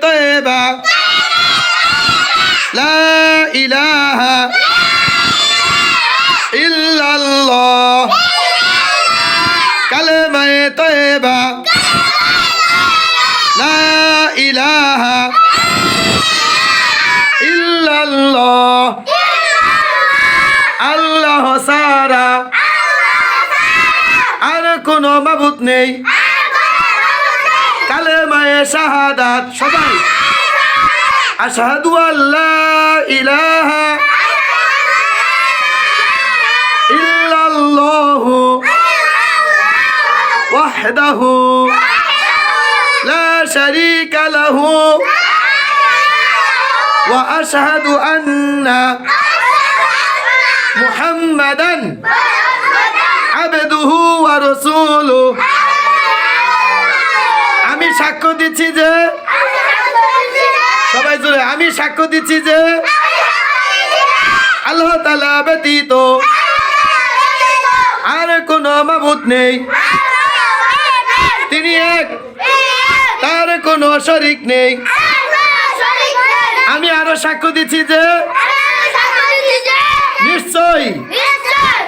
তয়্যিবা লা ইলাহা ইল্লাল্লাহ কালেমায়ে তয়্যিবা লা ইলাহা ইল্লাল্লাহ আল্লাহ ছাড়া আর কোনো মাবুদ নেই কালেমায়ে শাহাদাত সবাই আশহাদু আল্লা ইলাহা ইল্লাল্লাহু ওয়াহদাহু লা শারীকা লাহু ওয়া আশহাদু আন্না মুহাম্মাদান আবদুহু ওয়া রাসূলুহু আমি সাক্ষ্য দিচ্ছি যে সবাই জোরে আমি সাক্ষ্য দিচ্ছি যে আল্লাহ তাআলা ব্যতীত আর কোনো মাবুদ নেই তিনি এক তার কোনো শরীক নেই আমি আরো সাক্ষ্য দিচ্ছি যে নিশ্চয়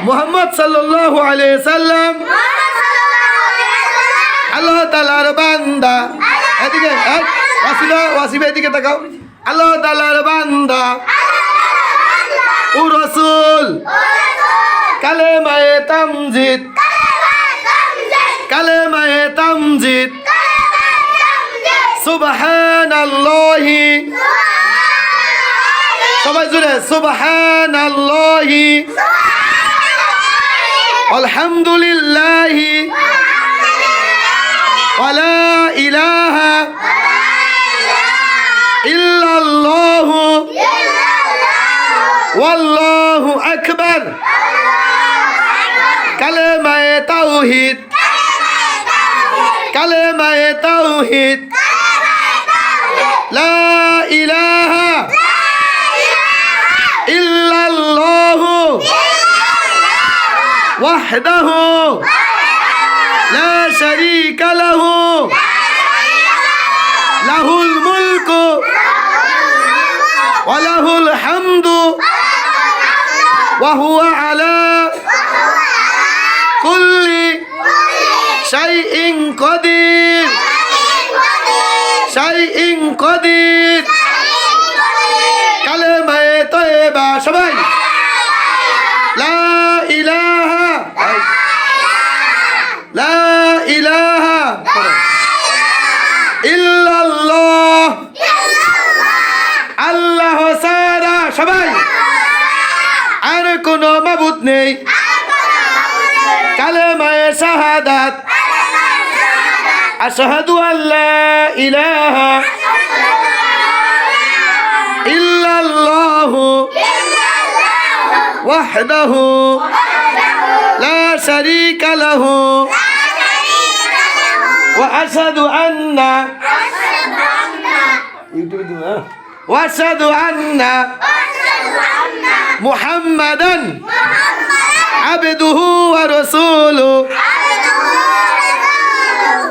মুহাম্মদ সাল্লাল্লাহু আলাইহি সাল্লাম আল্লাহ তাআলার বান্দা এদিকে ওয়াসিবা এদিকে তাকাও আল্লাহ তাআলার বান্দা ও রাসূল কালেমায়ে তামজিদ কালেমায়ে তামজিদ সুবহানাল্লাহি সবাই জোরে সুবহানাল্লাহি আলহামদুলিল্লাহি ওয়া লা ইলাহা ইল্লাল্লাহু ওয়াল্লাহু আকবার কালেমায়ে তাওহীদ কালেমায়ে তাওহীদ লা ইলাহা ইল্লাল্লাহু ওয়াহদাহু লা শারীকা লাহু লাহুল মুলকু ওয়া লাহুল হামদু ওয়া হুয়া আলা কুল্লি শাইইন কাদির শাইইন কাদির কালেমায়ে তয়্যিবা সবাই লা ইলাহা লা ইলাহা ইল্লাল্লাহ আল্লাহ ছাড়া সবাই আর কোনো মাবুদ নেই কালেমায়ে শাহাদাত আশহাদু আল্লা ইলাহা ইল্লাল্লাহু ওয়াহদাহু লা শারীকা লাহু ওয়া আশহাদু আন্না ওয়া আশহাদু আন্না মুহাম্মাদান আবদুহু ওয়া রাসূলুহু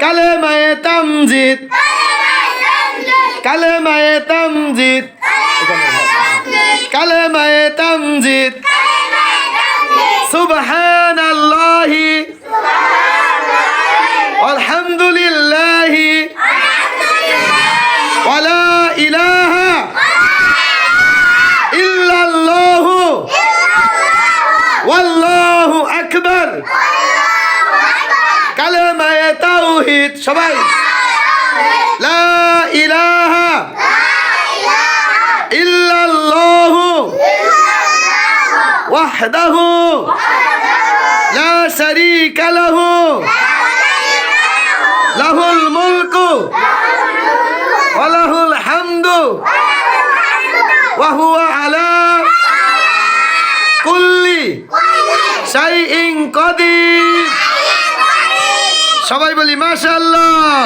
কালেমায়ে তামজিদ কালেমায়ে তামজিদ কালেমায়ে তামজিদ সুবহানাল্লাহি আলহামদুলিল্লাহি ওয়া লা ইলাহা ইল্লাল্লাহু ওয়াল্লাহু আকবার কালেমায়ে তাওহীদ সবাই লা ইলাহা ইল্লাল্লাহু ওয়াহদাহু লা শারীকা লাহু লাহুল মুলকু ওয়া লাহুল হামদু ওয়া হুয়া আলা কুল্লি শাইইন কাদির সবাই বলি মাশাআল্লাহ।